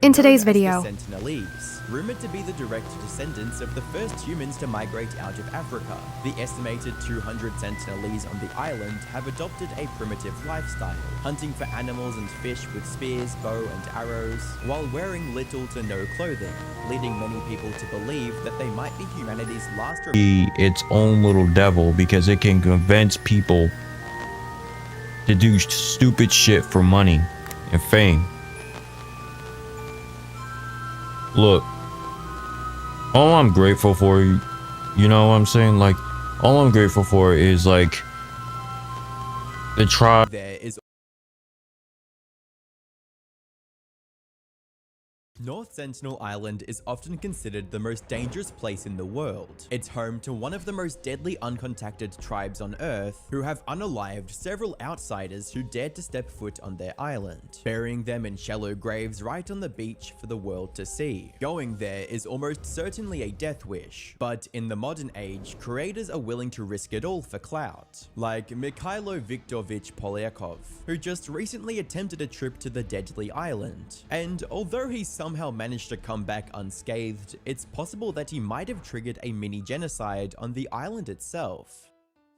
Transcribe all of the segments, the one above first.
In today's Known as video, the Sentinelese, rumored to be the direct descendants of the first humans to migrate out of Africa. The estimated 200 Sentinelese on the island have adopted a primitive lifestyle, hunting for animals and fish with spears, bow and arrows, while wearing little to no clothing, leading many people to believe that they might be humanity's last be its own little devil because it can convince people to do stupid shit for money and fame. Look, all I'm grateful for, you know what I'm saying? Like, all I'm grateful for is like the tribe. There is North Sentinel Island is often considered the most dangerous place in the world. It's home to one of the most deadly uncontacted tribes on Earth, who have unalived several outsiders who dared to step foot on their island, burying them in shallow graves right on the beach for the world to see. Going there is almost certainly a death wish, but in the modern age, creators are willing to risk it all for clout, like Mikhailo Viktorovich Polyakov, who just recently attempted a trip to the deadly island. And although he's somehow managed to come back unscathed, it's possible that he might have triggered a mini genocide on the island itself.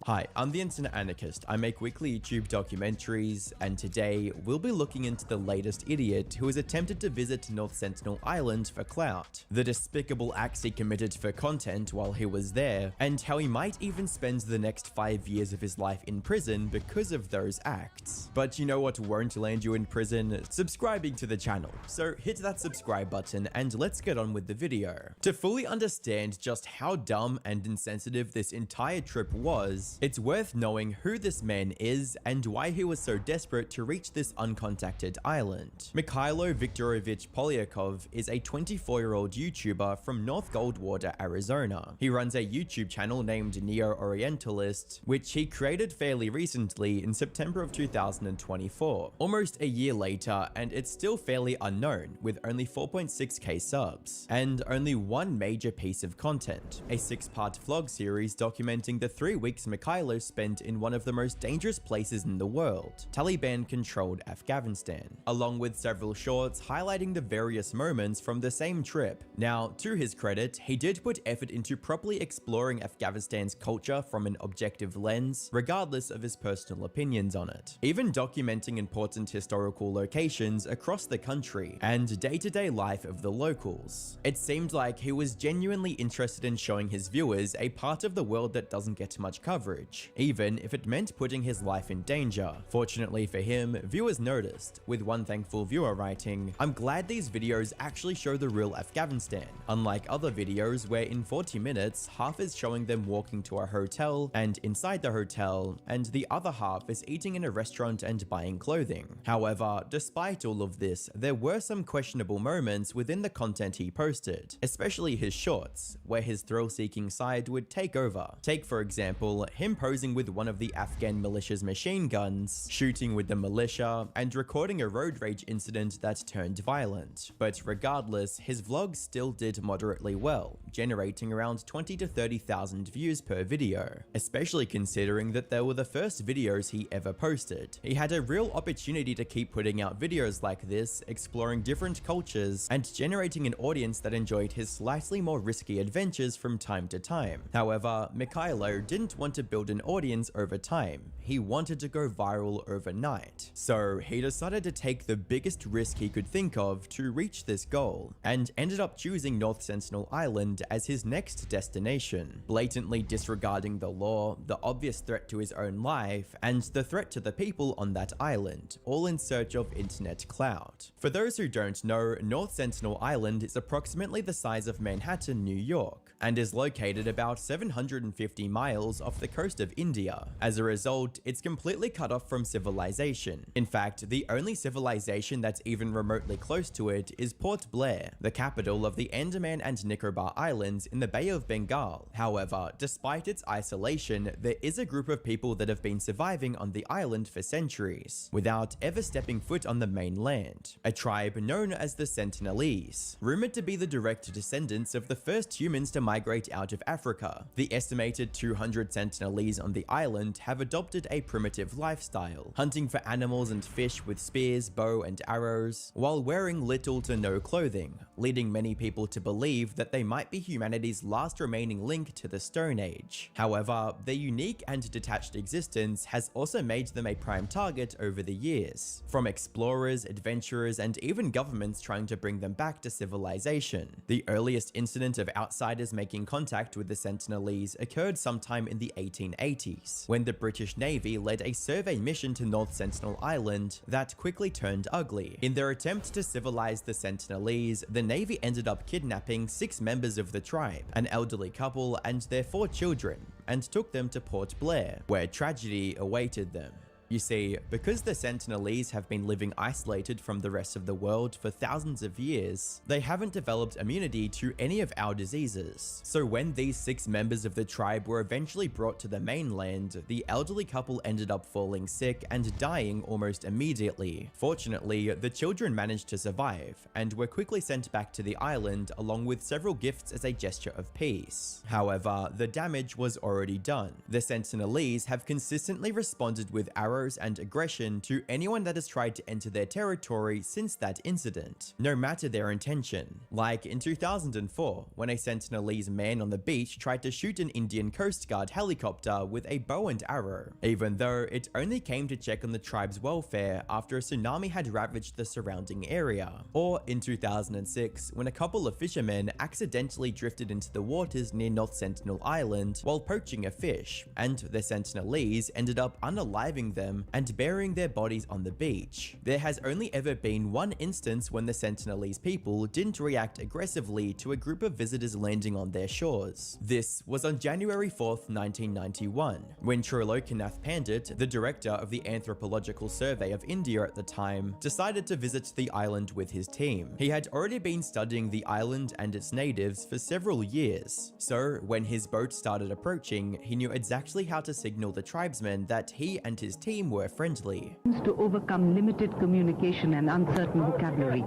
Hi, I'm the Internet Anarchist. I make weekly YouTube documentaries, and today we'll be looking into the latest idiot who has attempted to visit North Sentinel Island for clout, the despicable acts he committed for content while he was there, and how he might even spend the next 5 years of his life in prison because of those acts. But you know what won't land you in prison? Subscribing to the channel. So hit that subscribe button and let's get on with the video. To fully understand just how dumb and insensitive this entire trip was, it's worth knowing who this man is and why he was so desperate to reach this uncontacted island. Mikhailo Viktorovich Polyakov is a 24-year-old YouTuber from North Goldwater, Arizona. He runs a YouTube channel named Neo-Orientalist, which he created fairly recently in September of 2024, almost a year later, and it's still fairly unknown, with only 4.6k subs, and only one major piece of content, a 6-part vlog series documenting the 3 weeks Mikhailo spent in one of the most dangerous places in the world, Taliban-controlled Afghanistan, along with several shorts highlighting the various moments from the same trip. Now, to his credit, he did put effort into properly exploring Afghanistan's culture from an objective lens, regardless of his personal opinions on it, even documenting important historical locations across the country and day-to-day life of the locals. It seemed like he was genuinely interested in showing his viewers a part of the world that doesn't get much coverage, even if it meant putting his life in danger. Fortunately for him, viewers noticed, with one thankful viewer writing, "I'm glad these videos actually show the real Afghanistan, unlike other videos where in 40 minutes, half is showing them walking to a hotel and inside the hotel, and the other half is eating in a restaurant and buying clothing." However, despite all of this, there were some questionable moments within the content he posted, especially his shorts, where his thrill-seeking side would take over. Take, for example, him posing with one of the Afghan militia's machine guns, shooting with the militia, and recording a road rage incident that turned violent. But regardless, his vlogs still did moderately well, generating around 20 to 30,000 views per video, especially considering that they were the first videos he ever posted. He had a real opportunity to keep putting out videos like this, exploring different cultures, and generating an audience that enjoyed his slightly more risky adventures from time to time. However, Mikhailo didn't want to build an audience over time. He wanted to go viral overnight. So he decided to take the biggest risk he could think of to reach this goal, and ended up choosing North Sentinel Island as his next destination, blatantly disregarding the law, the obvious threat to his own life, and the threat to the people on that island, all in search of internet clout. For those who don't know, North Sentinel Island is approximately the size of Manhattan, New York, and is located about 750 miles off the coast of India. As a result, it's completely cut off from civilization. In fact, the only civilization that's even remotely close to it is Port Blair, the capital of the Andaman and Nicobar Islands in the Bay of Bengal. However, despite its isolation, there is a group of people that have been surviving on the island for centuries, without ever stepping foot on the mainland. A tribe known as the Sentinelese, rumored to be the direct descendants of the first humans to migrate out of Africa. The estimated 200 Sentinelese on the island have adopted adopted a primitive lifestyle, hunting for animals and fish with spears, bow, and arrows, while wearing little to no clothing, leading many people to believe that they might be humanity's last remaining link to the Stone Age. However, their unique and detached existence has also made them a prime target over the years, from explorers, adventurers, and even governments trying to bring them back to civilization. The earliest incident of outsiders making contact with the Sentinelese occurred sometime in the 1880s, when the British Navy led a survey mission to North Sentinel Island that quickly turned ugly. In their attempt to civilize the Sentinelese, the Navy ended up kidnapping 6 members of the tribe, an elderly couple and their 4 children, and took them to Port Blair, where tragedy awaited them. You see, because the Sentinelese have been living isolated from the rest of the world for thousands of years, they haven't developed immunity to any of our diseases. So when these 6 members of the tribe were eventually brought to the mainland, the elderly couple ended up falling sick and dying almost immediately. Fortunately, the children managed to survive, and were quickly sent back to the island along with several gifts as a gesture of peace. However, the damage was already done. The Sentinelese have consistently responded with arrows and aggression to anyone that has tried to enter their territory since that incident, no matter their intention. Like in 2004, when a Sentinelese man on the beach tried to shoot an Indian Coast Guard helicopter with a bow and arrow, even though it only came to check on the tribe's welfare after a tsunami had ravaged the surrounding area. Or in 2006, when a couple of fishermen accidentally drifted into the waters near North Sentinel Island while poaching a fish, and the Sentinelese ended up unaliving them and burying their bodies on the beach. There has only ever been one instance when the Sentinelese people didn't react aggressively to a group of visitors landing on their shores. This was on January 4th, 1991, when Trilokanath Pandit, the director of the Anthropological Survey of India at the time, decided to visit the island with his team. He had already been studying the island and its natives for several years, so when his boat started approaching, he knew exactly how to signal the tribesmen that he and his team were friendly. To overcome limited communication and uncertain vocabulary.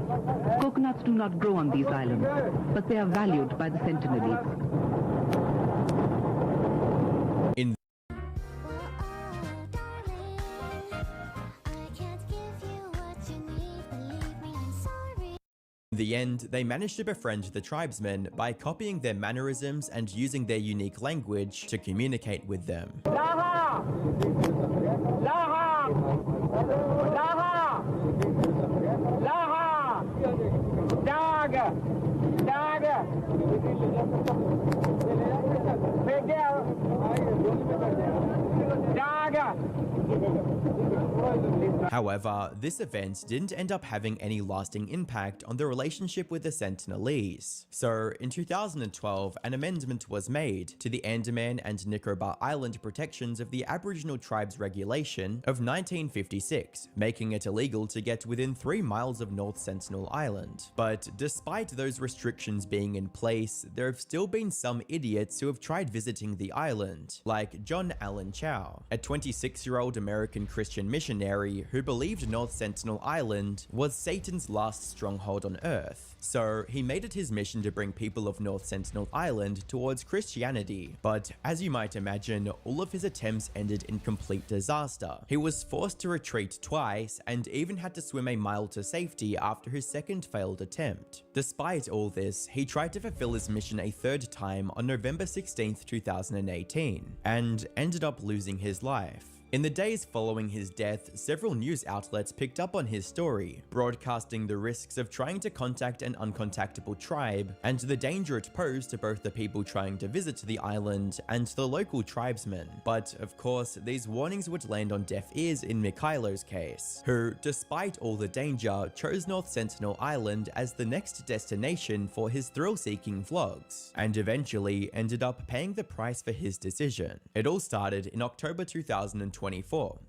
Coconuts do not grow on these islands, but they are valued by the Sentinelese. In the end, they managed to befriend the tribesmen by copying their mannerisms and using their unique language to communicate with them. However, this event didn't end up having any lasting impact on the relationship with the Sentinelese. So, in 2012, an amendment was made to the Andaman and Nicobar Island Protections of the Aboriginal Tribes Regulation of 1956, making it illegal to get within 3 miles of North Sentinel Island. But despite those restrictions being in place, there have still been some idiots who have tried visiting the island, like John Allen Chow, a 26-year-old American Christian missionary who believed North Sentinel Island was Satan's last stronghold on Earth. So he made it his mission to bring people of North Sentinel Island towards Christianity. But as you might imagine, all of his attempts ended in complete disaster. He was forced to retreat twice and even had to swim a mile to safety after his second failed attempt. Despite all this, he tried to fulfill his mission a 3rd time on November 16, 2018, and ended up losing his life. In the days following his death, several news outlets picked up on his story, broadcasting the risks of trying to contact an uncontactable tribe and the danger it posed to both the people trying to visit the island and the local tribesmen. But of course, these warnings would land on deaf ears in Mikhailo's case, who, despite all the danger, chose North Sentinel Island as the next destination for his thrill-seeking vlogs, and eventually ended up paying the price for his decision. It all started in October 2024,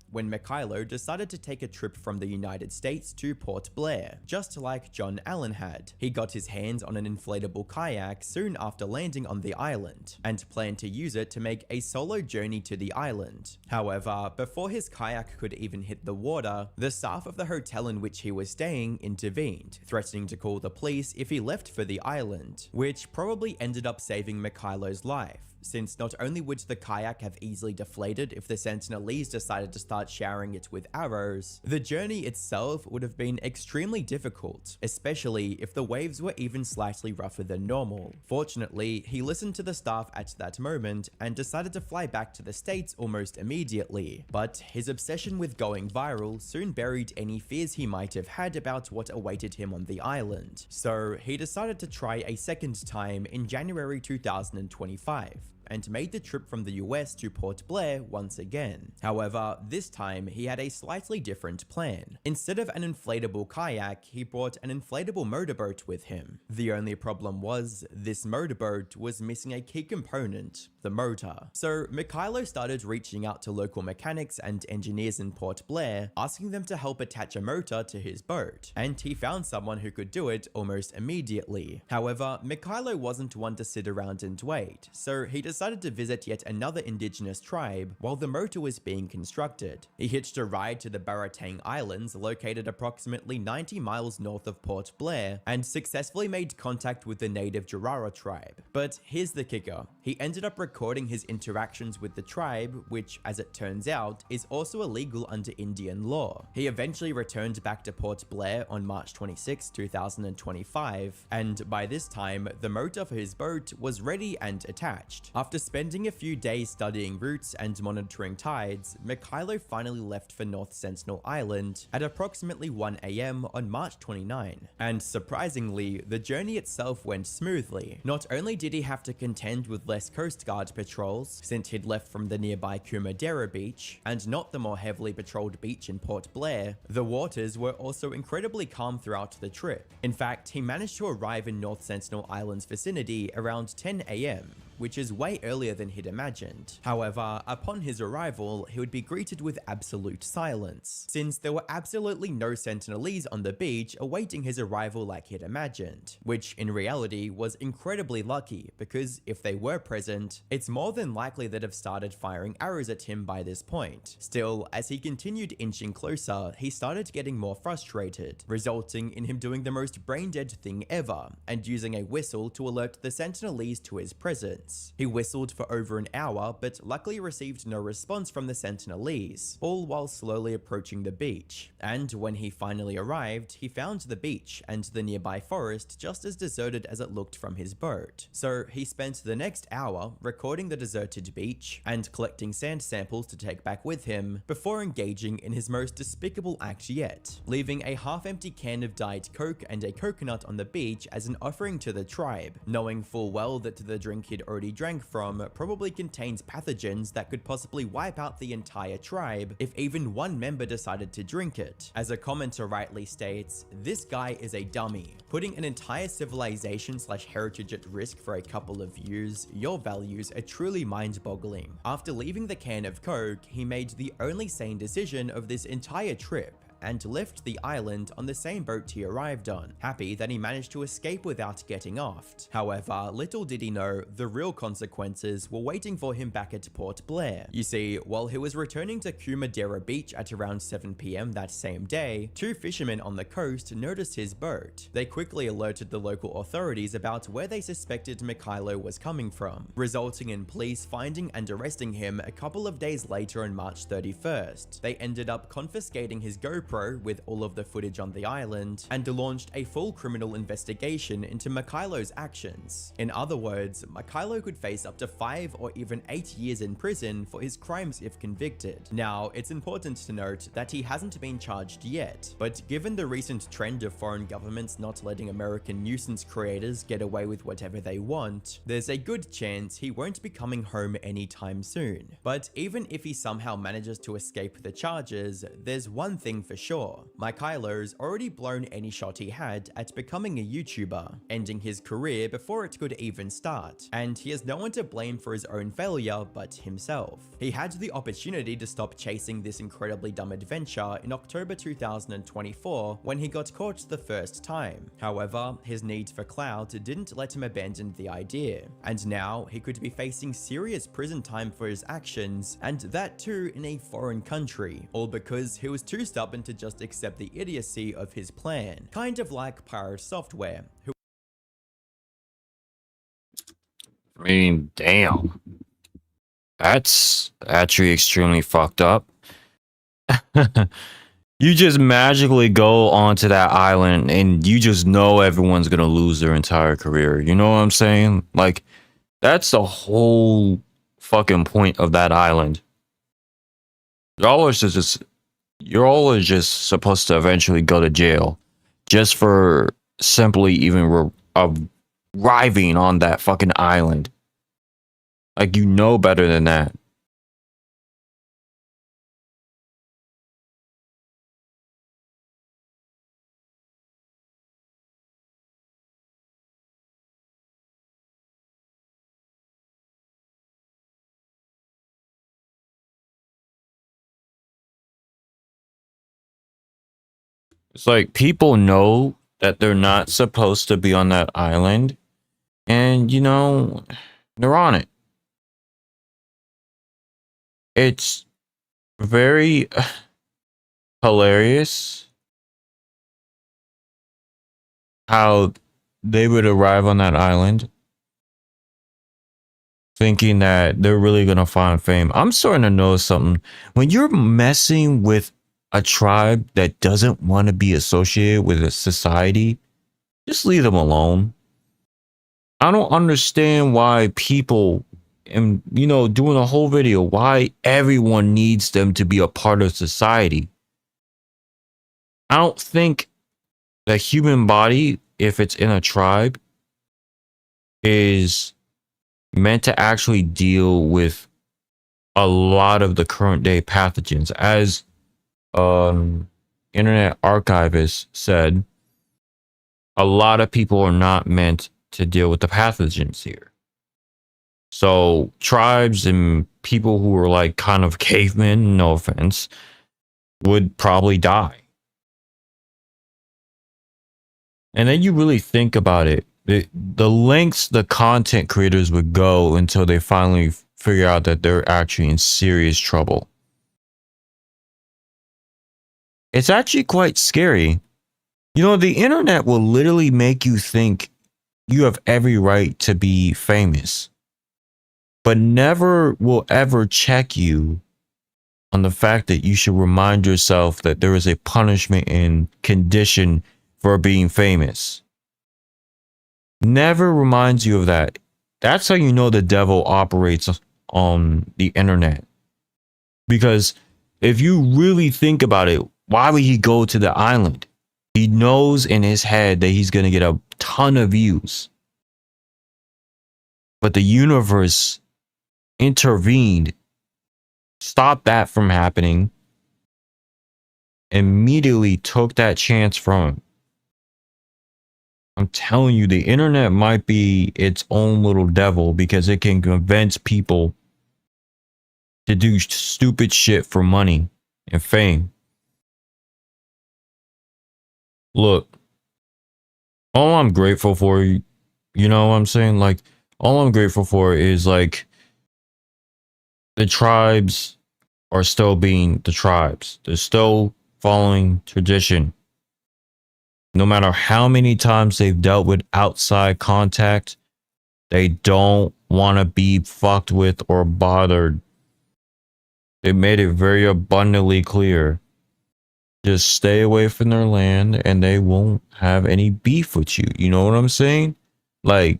when Mikhailo decided to take a trip from the United States to Port Blair, just like John Allen had. He got his hands on an inflatable kayak soon after landing on the island, and planned to use it to make a solo journey to the island. However, before his kayak could even hit the water, the staff of the hotel in which he was staying intervened, threatening to call the police if he left for the island, which probably ended up saving Mikhailo's life, since not only would the kayak have easily deflated if the Sentinelese decided to start showering it with arrows, the journey itself would have been extremely difficult, especially if the waves were even slightly rougher than normal. Fortunately, he listened to the staff at that moment and decided to fly back to the States almost immediately, but his obsession with going viral soon buried any fears he might have had about what awaited him on the island. So he decided to try a second time in January 2025. And made the trip from the US to Port Blair once again. However, this time he had a slightly different plan. Instead of an inflatable kayak, he brought an inflatable motorboat with him. The only problem was, this motorboat was missing a key component, the motor. So Mikhailo started reaching out to local mechanics and engineers in Port Blair, asking them to help attach a motor to his boat, and he found someone who could do it almost immediately. However, Mikhailo wasn't one to sit around and wait, so he decided to visit yet another indigenous tribe while the motor was being constructed. He hitched a ride to the Baratang Islands, located approximately 90 miles north of Port Blair, and successfully made contact with the native Jarara tribe. But here's the kicker. He ended up recording his interactions with the tribe, which, as it turns out, is also illegal under Indian law. He eventually returned back to Port Blair on March 26, 2025, and by this time, the motor for his boat was ready and attached. After spending a few days studying routes and monitoring tides, Mikhailo finally left for North Sentinel Island at approximately 1 AM on March 29. And surprisingly, the journey itself went smoothly. Not only did he have to contend with less Coast Guard patrols, since he'd left from the nearby Kumadera beach, and not the more heavily patrolled beach in Port Blair, the waters were also incredibly calm throughout the trip. In fact, he managed to arrive in North Sentinel Island's vicinity around 10 AM, which is way earlier than he'd imagined. However, upon his arrival, he would be greeted with absolute silence, since there were absolutely no Sentinelese on the beach awaiting his arrival like he'd imagined, which in reality was incredibly lucky, because if they were present, it's more than likely they'd have started firing arrows at him by this point. Still, as he continued inching closer, he started getting more frustrated, resulting in him doing the most brain-dead thing ever, and using a whistle to alert the Sentinelese to his presence. He whistled for over an hour, but luckily received no response from the Sentinelese, all while slowly approaching the beach. And when he finally arrived, he found the beach and the nearby forest just as deserted as it looked from his boat. So he spent the next hour recording the deserted beach and collecting sand samples to take back with him, before engaging in his most despicable act yet, leaving a half-empty can of Diet Coke and a coconut on the beach as an offering to the tribe, knowing full well that the drink he'd already drank from probably contains pathogens that could possibly wipe out the entire tribe if even one member decided to drink it. As a commenter rightly states, this guy is a dummy. Putting an entire civilization/heritage at risk for a couple of years, your values are truly mind-boggling. After leaving the can of Coke, he made the only sane decision of this entire trip, and left the island on the same boat he arrived on, happy that he managed to escape without getting offed. However, little did he know, the real consequences were waiting for him back at Port Blair. You see, while he was returning to Kumadera Beach at around 7 PM that same day, two fishermen on the coast noticed his boat. They quickly alerted the local authorities about where they suspected Mikhailo was coming from, resulting in police finding and arresting him a couple of days later on March 31st. They ended up confiscating his GoPro with all of the footage on the island, and launched a full criminal investigation into Mikhailo's actions. In other words, Mikhailo could face up to 5 or even 8 years in prison for his crimes if convicted. Now, it's important to note that he hasn't been charged yet, but given the recent trend of foreign governments not letting American nuisance creators get away with whatever they want, there's a good chance he won't be coming home anytime soon. But even if he somehow manages to escape the charges, there's one thing for sure. Mikhailo's already blown any shot he had at becoming a YouTuber, ending his career before it could even start, and he has no one to blame for his own failure but himself. He had the opportunity to stop chasing this incredibly dumb adventure in October 2024 when he got caught the first time. However, his need for clout didn't let him abandon the idea, and now he could be facing serious prison time for his actions, and that too in a foreign country, all because he was too stubborn to just accept the idiocy of his plan, kind of like Pirate Software, who I mean, damn. That's actually extremely fucked up. You just magically go onto that island and you just know everyone's gonna lose their entire career. You know what I'm saying? Like, that's the whole fucking point of that island. You're always just supposed to eventually go to jail just for simply even arriving on that fucking island. Like, you know better than that. It's like people know that they're not supposed to be on that island, and you know, they're on it. It's very hilarious how they would arrive on that island thinking that they're really gonna find fame. I'm starting to know something. When you're messing with a tribe that doesn't want to be associated with a society, just leave them alone. I don't understand why people, and doing a whole video, why everyone needs them to be a part of society. I don't think the human body, if it's in a tribe, is meant to actually deal with a lot of the current day pathogens. As Internet Archivist said, a lot of people are not meant to deal with the pathogens here. So tribes and people who are like kind of cavemen, no offense, would probably die. And then you really think about it, the lengths the content creators would go until they finally figure out that they're actually in serious trouble. It's actually quite scary. The internet will literally make you think you have every right to be famous, but never will ever check you on the fact that you should remind yourself that there is a punishment and condition for being famous. Never reminds you of that. That's how you know the devil operates on the internet. Because if you really think about it, why would he go to the island? He knows in his head that he's going to get a ton of views. But the universe intervened, stopped that from happening, immediately took that chance from him. I'm telling you, the internet might be its own little devil because it can convince people to do stupid shit for money and fame. Look, all I'm grateful for, you know what I'm saying? Like, all I'm grateful for is like the tribes are still being the tribes. They're still following tradition. No matter how many times they've dealt with outside contact, they don't want to be fucked with or bothered. They made it very abundantly clear. Just stay away from their land and they won't have any beef with you. You know what I'm saying? Like,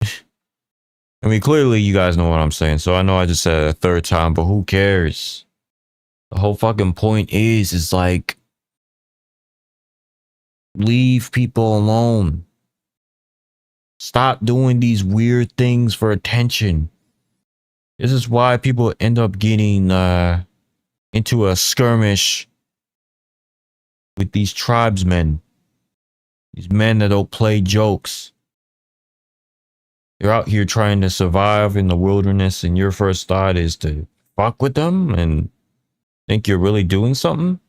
I mean, clearly you guys know what I'm saying. So I know I just said it a third time, but who cares? The whole fucking point is like, leave people alone. Stop doing these weird things for attention. This is why people end up getting into a skirmish with these tribesmen. These men that don't play jokes. You're out here trying to survive in the wilderness and your first thought is to fuck with them and think you're really doing something?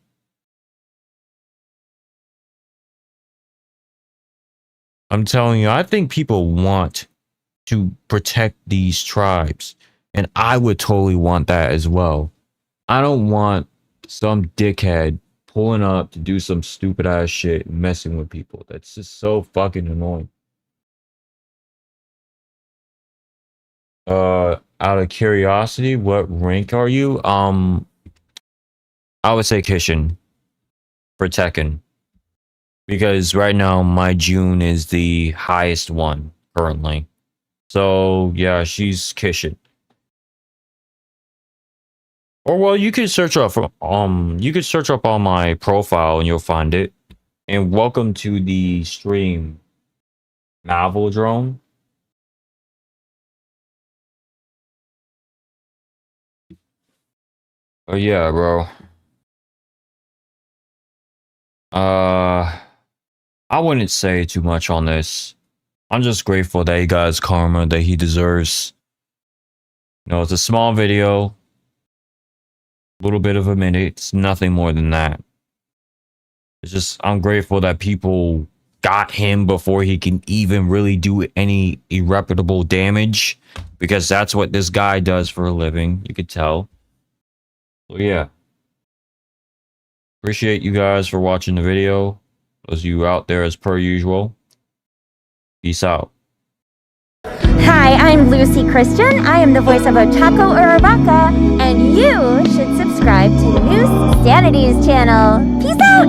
I'm telling you, I think people want to protect these tribes. And I would totally want that as well. I don't want some dickhead pulling up to do some stupid ass shit and messing with people. That's just so fucking annoying. Out of curiosity, what rank are you? I would say Kishin for Tekken. Because right now my June is the highest one currently. So yeah, she's Kishin. Or well, you could search up on my profile and you'll find it. And welcome to the stream, Marvel Drone. Oh yeah, bro. I wouldn't say too much on this. I'm just grateful that he got his karma that he deserves. You know, it's a small video. A little bit of a minute. It's nothing more than that. It's just, I'm grateful that people got him before he can even really do any irreparable damage. Because that's what this guy does for a living. You could tell. So yeah. Appreciate you guys for watching the video. Those of you out there as per usual. Peace out. Hi, I'm Lucy Christian. I am the voice of Ochako Uraraka, and you should subscribe to Neusxanity's channel. Peace out!